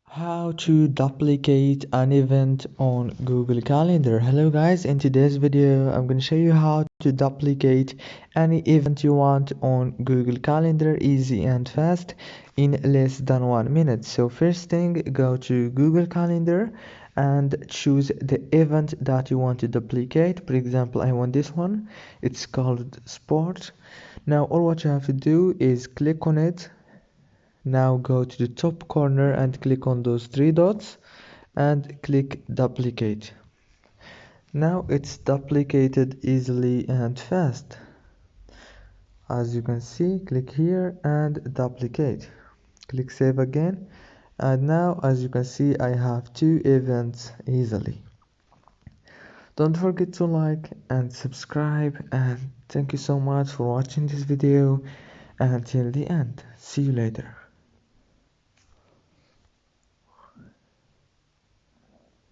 How to duplicate an event on Google Calendar. Hello guys, in today's video I'm going to show you how to duplicate any event you want on Google Calendar easy and fast in less than 1 minute. So first thing, go to Google Calendar and choose the event that you want to duplicate. For example, I want this one. It's called Sport. Now all what you have to do is click on it. Now go to the top corner and click on those three dots and click duplicate. Now it's duplicated easily and fast. As you can see, click here and duplicate. Click save again, and now as you can see I have two events easily. Don't forget to like and subscribe, and thank you so much for watching this video until the end. See you later.